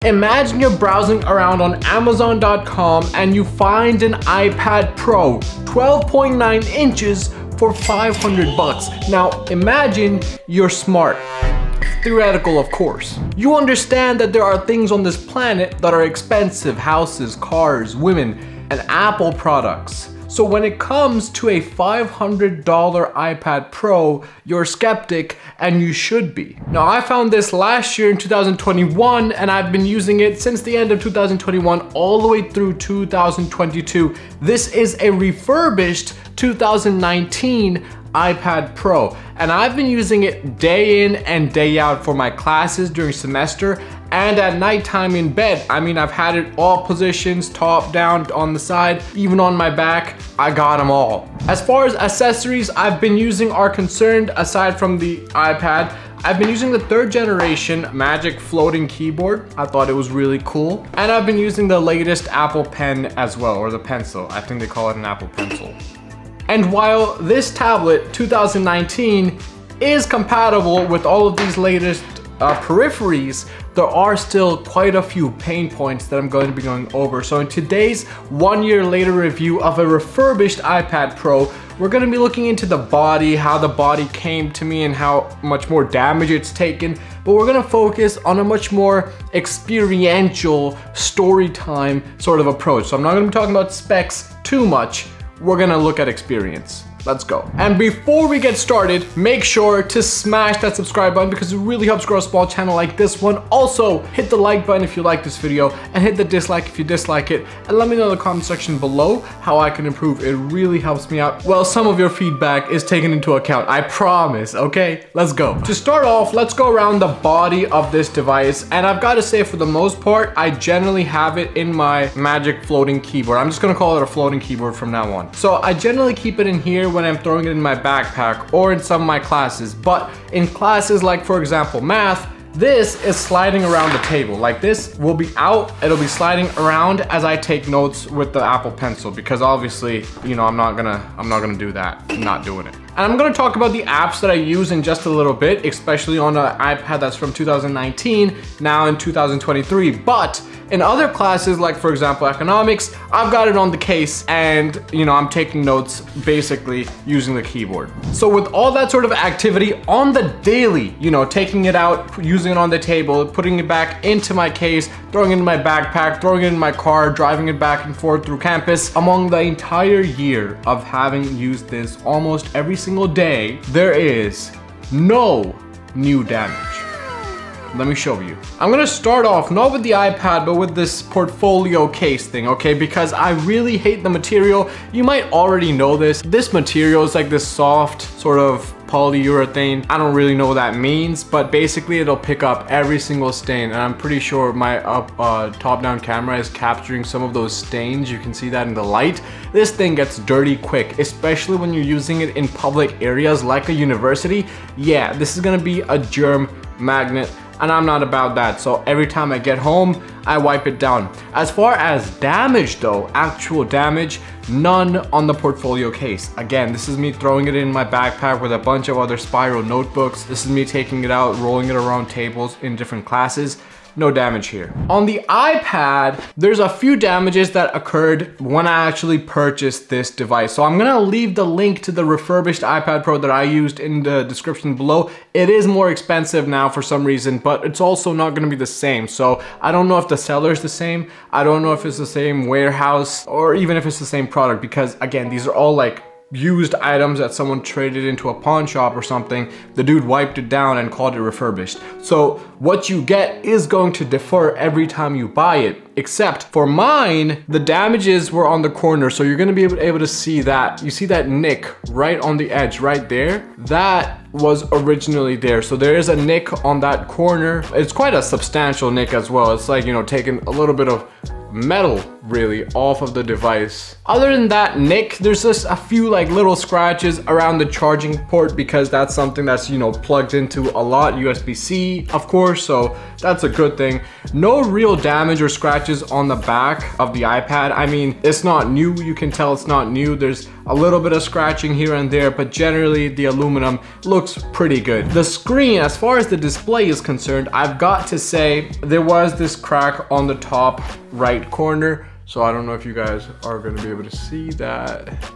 Imagine you're browsing around on Amazon.com and you find an iPad Pro 12.9 inches for 500 bucks. Now imagine you're smart. Theoretical, of course. You understand that there are things on this planet that are expensive: houses, cars, women, and Apple products. So when it comes to a $500 iPad Pro, you're a skeptic, and you should be. Now, I found this last year in 2021, and I've been using it since the end of 2021 all the way through 2022. This is a refurbished 2019 iPad Pro, and I've been using it day in and day out for my classes during semester and at nighttime in bed. I mean, I've had it all positions, top, down, on the side, even on my back. I got them all. As far as accessories I've been using are concerned, aside from the iPad, I've been using the 3rd generation Magic floating keyboard. I thought it was really cool. And I've been using the latest Apple Pen as well, or the Pencil. I think they call it an Apple Pencil. And while this tablet 2019 is compatible with all of these latest peripheries, there are still quite a few pain points that I'm going to be going over. So in today's 1 year later review of a refurbished iPad Pro, we're going to be looking into the body, how the body came to me and how much more damage it's taken. But we're going to focus on a much more experiential story time sort of approach. So I'm not going to be talking about specs too much. We're gonna look at experience. Let's go. And before we get started, make sure to smash that subscribe button because it really helps grow a small channel like this one. Also, hit the like button if you like this video and hit the dislike if you dislike it. And let me know in the comment section below how I can improve. It really helps me out. Well, some of your feedback is taken into account, I promise, okay? Let's go. To start off, let's go around the body of this device. And I've got to say, for the most part, I generally have it in my Magic floating keyboard. I'm just gonna call it a floating keyboard from now on. So I generally keep it in here when I'm throwing it in my backpack or in some of my classes. But in classes like, for example, math, this is sliding around the table. Like, this will be out, it'll be sliding around as I take notes with the Apple Pencil, because obviously, you know, I'm not gonna do that. I'm not doing it. And I'm gonna talk about the apps that I use in just a little bit, especially on an iPad that's from 2019, now in 2023. But in other classes, like for example, economics, I've got it on the case and, you know, I'm taking notes basically using the keyboard. So with all that sort of activity on the daily, you know, taking it out, using it on the table, putting it back into my case, throwing it in my backpack, throwing it in my car, driving it back and forth through campus, among the entire year of having used this almost every single day, there is no new damage. Let me show you. I'm gonna start off not with the iPad, but with this portfolio case thing, okay? Because I really hate the material. You might already know this. This material is like this soft sort of polyurethane. I don't really know what that means, but basically it'll pick up every single stain. And I'm pretty sure my top-down camera is capturing some of those stains. You can see that in the light. This thing gets dirty quick, especially when you're using it in public areas like a university. Yeah, this is gonna be a germ magnet, and I'm not about that. So every time I get home, I wipe it down. As far as damage though, actual damage, none on the portfolio case. Again, this is me throwing it in my backpack with a bunch of other spiral notebooks. This is me taking it out, rolling it around tables in different classes. No damage here. On the iPad, there's a few damages that occurred when I actually purchased this device. So I'm gonna leave the link to the refurbished iPad Pro that I used in the description below. It is more expensive now for some reason, but it's also not gonna be the same. So I don't know if the seller is the same. I don't know if it's the same warehouse or even if it's the same product, because again, these are all like used items that someone traded into a pawn shop or something. The dude wiped it down and called it refurbished. So what you get is going to differ every time you buy it, except for mine, the damages were on the corner. So you're gonna be able to see that. You see that nick right on the edge right there? That was originally there. So there is a nick on that corner. It's quite a substantial nick as well. It's like, you know, taking a little bit of metal really off of the device. Other than that nick, there's just a few like little scratches around the charging port, because that's something that's, you know, plugged into a lot, USB-C of course, so that's a good thing. No real damage or scratches on the back of the iPad. I mean, it's not new, you can tell it's not new. There's a little bit of scratching here and there, but generally the aluminum looks pretty good. The screen, as far as the display is concerned, I've got to say there was this crack on the top right corner. So I don't know if you guys are gonna be able to see that.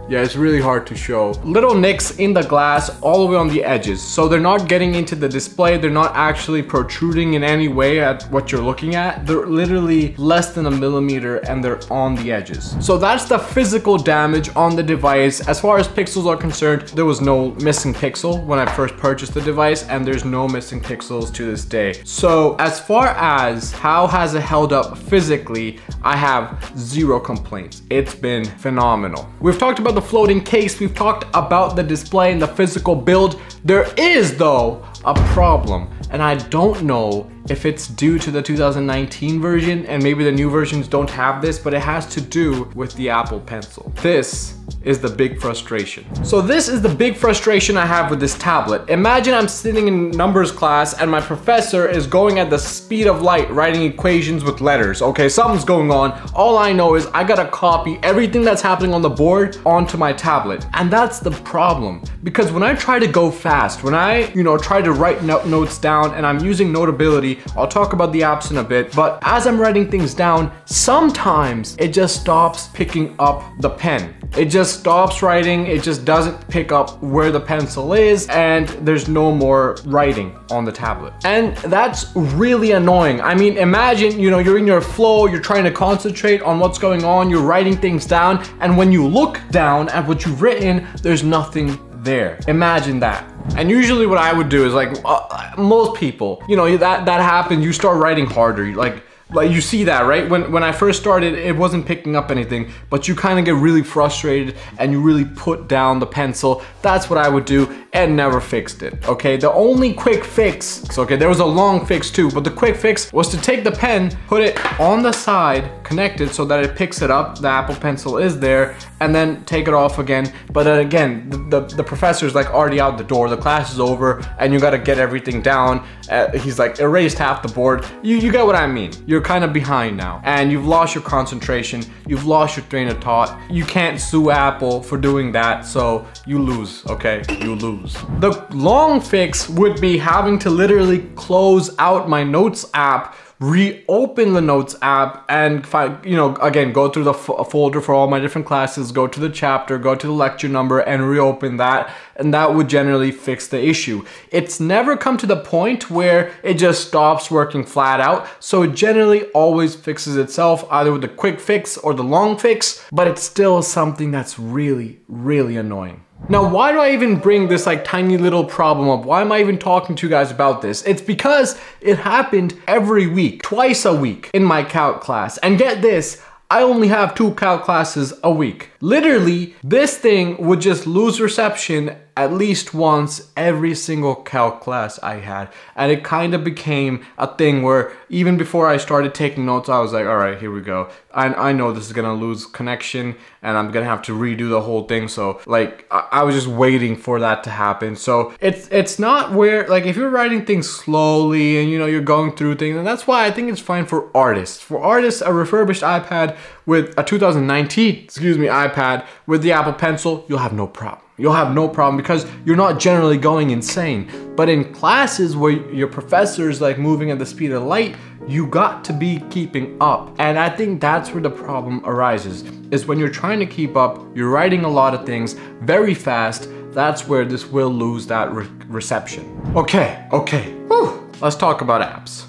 Yeah, it's really hard to show. Little nicks in the glass all the way on the edges. So they're not getting into the display. They're not actually protruding in any way at what you're looking at. They're literally less than a millimeter and they're on the edges. So that's the physical damage on the device. As far as pixels are concerned, there was no missing pixel when I first purchased the device, and there's no missing pixels to this day. So as far as how has it held up physically, I have zero complaints. It's been phenomenal. We've talked about the floating case, we've talked about the display and the physical build. There is though a problem, and I don't know if it's due to the 2019 version, and maybe the new versions don't have this, but it has to do with the Apple Pencil. This is the big frustration. So this is the big frustration I have with this tablet. Imagine I'm sitting in numbers class and my professor is going at the speed of light writing equations with letters. Okay, something's going on. All I know is I gotta copy everything that's happening on the board onto my tablet. And that's the problem. Because when I try to go fast, when I, try to write notes down, and I'm using Notability, I'll talk about the apps in a bit, but as I'm writing things down, sometimes it just stops picking up the pen. It just stops writing, it just doesn't pick up where the pencil is, and there's no more writing on the tablet. And that's really annoying. I mean, imagine, you're in your flow, you're trying to concentrate on what's going on, you're writing things down, and when you look down at what you've written, there's nothing there. Imagine that. And usually what I would do is most people, that happened, you start writing harder. Like you see that, right? When I first started, it wasn't picking up anything, but you kind of get really frustrated and you really put down the pencil. That's what I would do, and never fixed it, okay? The only quick fix, okay, there was a long fix too, but the quick fix was to take the pen, put it on the side, connect it so that it picks it up, the Apple Pencil is there, and then take it off again. But then again, the professor's like already out the door, the class is over, and you gotta get everything down. He's like erased half the board. You get what I mean. You're kind of behind now, and you've lost your concentration, you've lost your train of thought. You can't sue Apple for doing that, so you lose, okay? You lose. The long fix would be having to literally close out my Notes app, reopen the Notes app, and again, go through the folder for all my different classes, go to the chapter, go to the lecture number, and reopen that, and that would generally fix the issue. It's never come to the point where it just stops working flat out, so it generally always fixes itself, either with the quick fix or the long fix, but it's still something that's really, really annoying. Now, why do I even bring this tiny little problem up? Why am I even talking to you guys about this? It's because it happened every week, twice a week in my calc class. And get this, I only have 2 calc classes a week. Literally, this thing would just lose reception at least once every single calc class I had. And it kind of became a thing where even before I started taking notes, I was like, all right, here we go. I know this is gonna lose connection and I'm gonna have to redo the whole thing. So I was just waiting for that to happen. So it's not where, if you're writing things slowly and you're going through things, and that's why I think it's fine for artists. For artists, a refurbished iPad with a 2019, iPad with the Apple Pencil, you'll have no problem. You'll have no problem because you're not generally going insane. But in classes where your professor is moving at the speed of light, you got to be keeping up. And I think that's where the problem arises, is when you're trying to keep up, you're writing a lot of things very fast, that's where this will lose that reception. Okay. Whew. Let's talk about apps.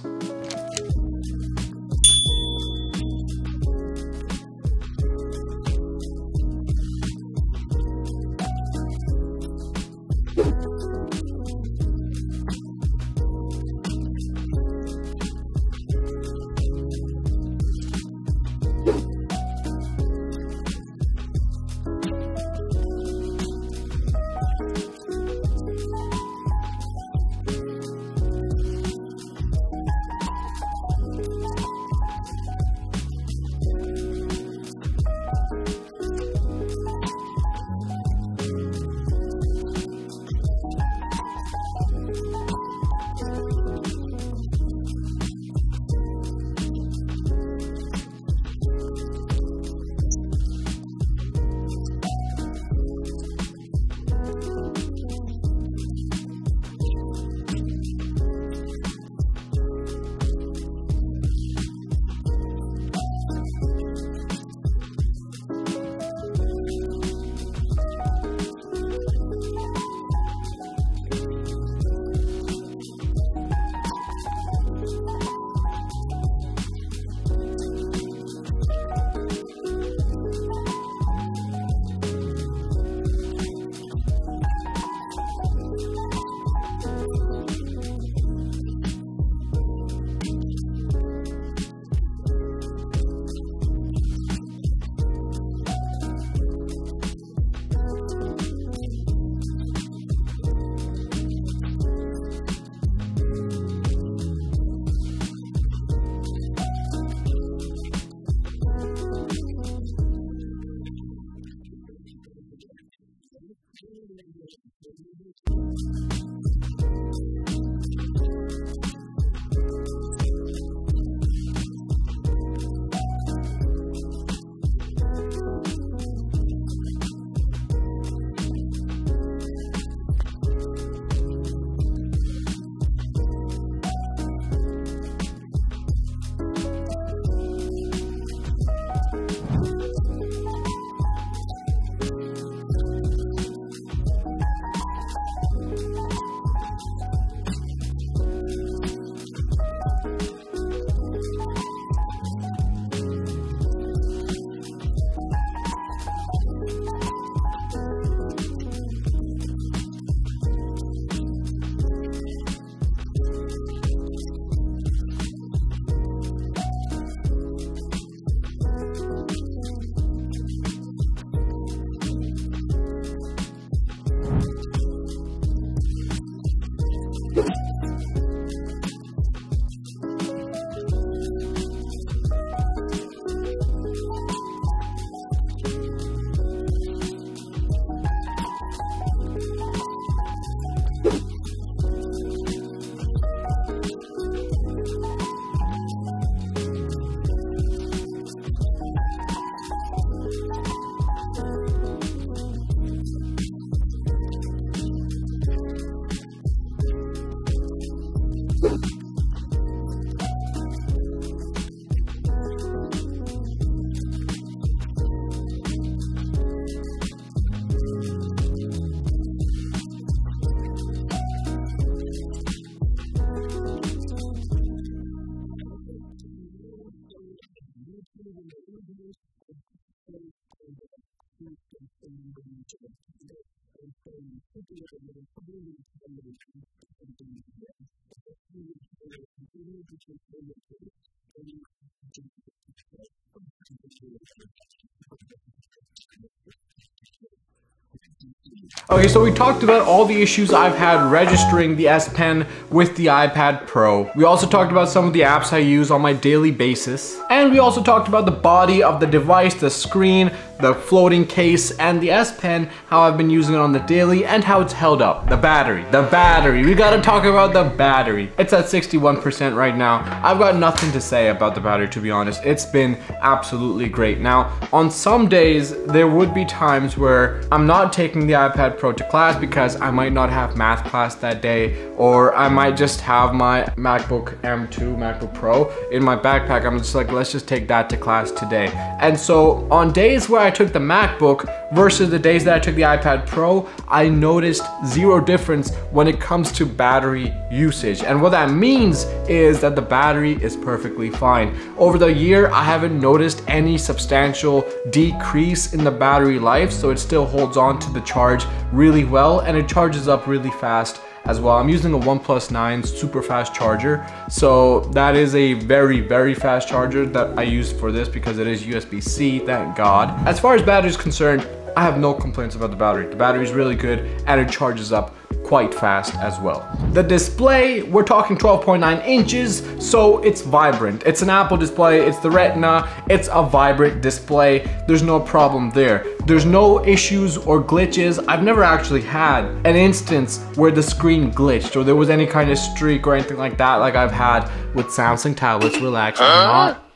Okay, so we talked about all the issues I've had registering the S Pen with the iPad Pro. We also talked about some of the apps I use on my daily basis. And we also talked about the body of the device, the screen, the floating case, and the S Pen, how I've been using it on the daily, and how it's held up. The battery. We gotta talk about the battery. It's at 61% right now. I've got nothing to say about the battery, to be honest. It's been absolutely great. Now, on some days, there would be times where I'm not taking the iPad Pro to class because I might not have math class that day, or I might just have my MacBook M2, MacBook Pro in my backpack. I'm just like, let's just take that to class today. And so on days where I took the MacBook versus the days that I took the iPad Pro, I noticed zero difference when it comes to battery usage. And what that means is that the battery is perfectly fine. Over the year, I haven't noticed any substantial decrease in the battery life, so it still holds on to the charge really well, and it charges up really fast as well. I'm using a OnePlus 9 super fast charger, so that is a very, very fast charger that I use for this because it is USB-C, thank God. As far as battery is concerned, I have no complaints about the battery. The battery is really good and it charges up quite fast as well. The display, we're talking 12.9 inches, so it's vibrant. It's an Apple display, it's the Retina, it's a vibrant display. There's no problem there. There's no issues or glitches. I've never actually had an instance where the screen glitched or there was any kind of streak or anything like that like I've had with Samsung tablets. Relax,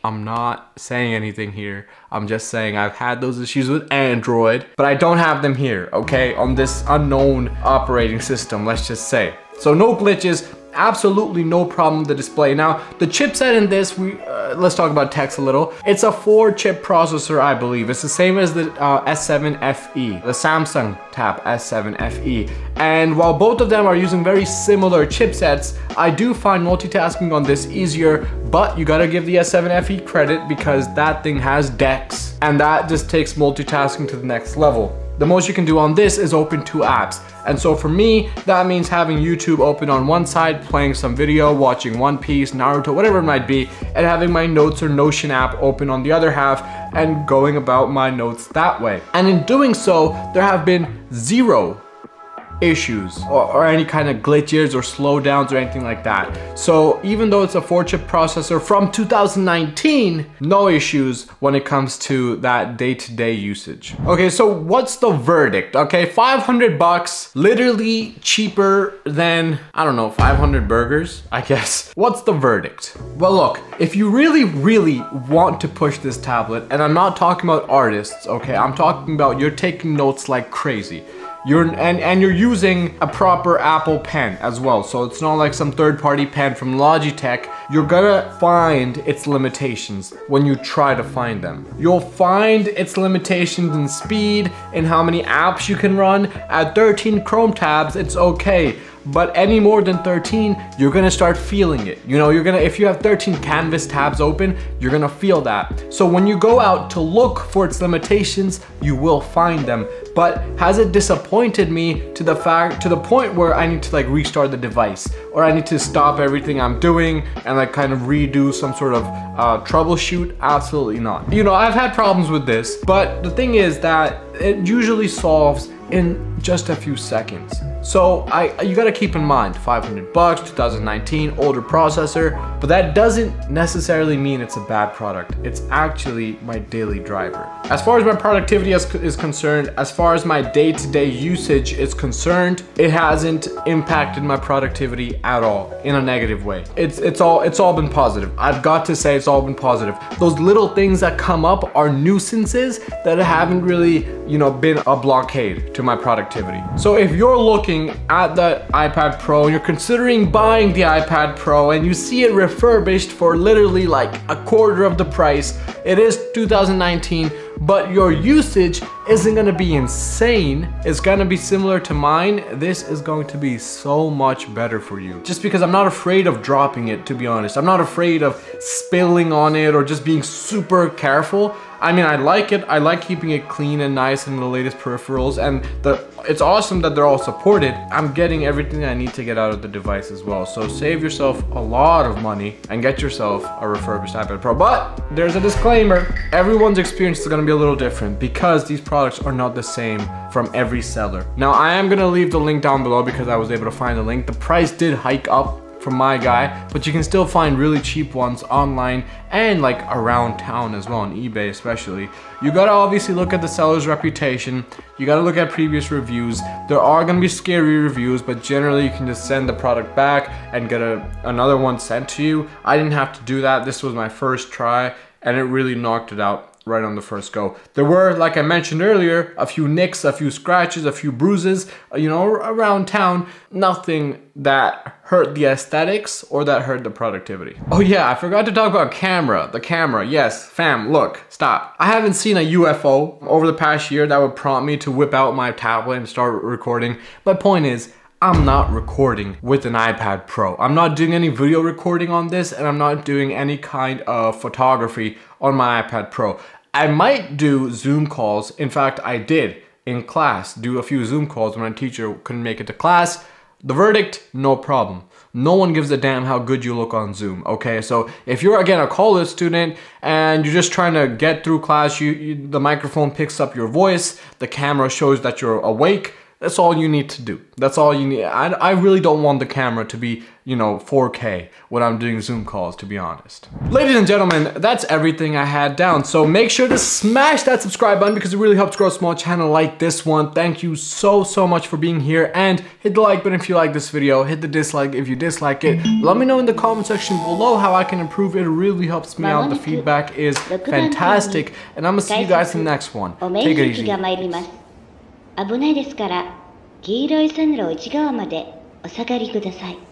I'm not saying anything here. I'm just saying I've had those issues with Android, but I don't have them here, okay? On this unknown operating system, let's just say. So no glitches, absolutely no problem with the display. Now, the chipset in this, let's talk about text a little. It's a 4-chip processor, I believe. It's the same as the S7 FE, the Samsung Tab S7 FE. And while both of them are using very similar chipsets, I do find multitasking on this easier, but you gotta give the S7 FE credit because that thing has DeX, and that just takes multitasking to the next level. The most you can do on this is open 2 apps. And so for me, that means having YouTube open on one side, playing some video, watching One Piece, Naruto, whatever it might be, and having my Notes or Notion app open on the other half and going about my notes that way. And in doing so, there have been zero issues or any kind of glitches or slowdowns or anything like that. So even though it's a 4-chip processor from 2019, no issues when it comes to that day-to-day usage. Okay, so what's the verdict? Okay, 500 bucks, literally cheaper than, I don't know, 500 burgers, I guess. What's the verdict? Well, look, if you really want to push this tablet, and I'm not talking about artists, okay, I'm talking about you're taking notes like crazy. And you're using a proper Apple pen as well, so it's not like some third-party pen from Logitech. You're gonna find its limitations when you try to find them. You'll find its limitations in speed, in how many apps you can run. At 13 Chrome tabs, it's okay. But any more than 13, you're gonna start feeling it. You know, if you have 13 canvas tabs open, you're gonna feel that. So when you go out to look for its limitations, you will find them. But has it disappointed me to the point where I need to like restart the device, or I need to stop everything I'm doing and like kind of redo some sort of troubleshoot? Absolutely not. You know, I've had problems with this, but the thing is that it usually solves in just a few seconds. So you gotta keep in mind, 500 bucks, 2019, older processor, but that doesn't necessarily mean it's a bad product. It's actually my daily driver. As far as my productivity is concerned, as far as my day-to-day usage is concerned, it hasn't impacted my productivity at all in a negative way. It's all been positive. I've got to say it's all been positive. Those little things that come up are nuisances that haven't really, you know, been a blockade to my productivity. So if you're looking at the iPad Pro and you're considering buying the iPad Pro and you see it refurbished for literally like a quarter of the price, it is 2019, but your usage isn't gonna be insane. It's gonna be similar to mine. This is going to be so much better for you. Just because I'm not afraid of dropping it, to be honest. I'm not afraid of spilling on it or just being super careful. I mean, I like it. I like keeping it clean and nice and the latest peripherals, and it's awesome that they're all supported. I'm getting everything I need to get out of the device as well. So save yourself a lot of money and get yourself a refurbished iPad Pro. But there's a disclaimer. Everyone's experience is gonna be a little different because these products are not the same from every seller. Now, I am gonna leave the link down below because I was able to find the link. The price did hike up from my guy, but you can still find really cheap ones online and like around town as well, on eBay especially. You gotta obviously look at the seller's reputation. You gotta look at previous reviews. There are gonna be scary reviews, but generally you can just send the product back and get another one sent to you. I didn't have to do that. This was my first try and it really knocked it out right on the first go. There were, like I mentioned earlier, a few nicks, a few scratches, a few bruises, you know, around town. Nothing that hurt the aesthetics or that hurt the productivity. Oh yeah, I forgot to talk about camera. The camera, yes, fam, look, stop. I haven't seen a UFO over the past year that would prompt me to whip out my tablet and start recording. My point is, I'm not recording with an iPad Pro. I'm not doing any video recording on this, and I'm not doing any kind of photography on my iPad Pro. I might do Zoom calls. In fact, I did in class do a few Zoom calls when my teacher couldn't make it to class. The verdict, no problem. No one gives a damn how good you look on Zoom, okay? So if you're, again, a college student and you're just trying to get through class, the microphone picks up your voice, the camera shows that you're awake, that's all you need to do. That's all you need. I really don't want the camera to be, you know, 4K when I'm doing Zoom calls, to be honest. Ladies and gentlemen, that's everything I had down. So make sure to smash that subscribe button because it really helps grow a small channel like this one. Thank you so much for being here, and hit the like button if you like this video. Hit the dislike if you dislike it. Let me know in the comment section below how I can improve. It really helps me out. The feedback is fantastic, and I'm gonna see you guys in the next one. Take it easy. 危ないですから、黄色い線路内側までお下がりください。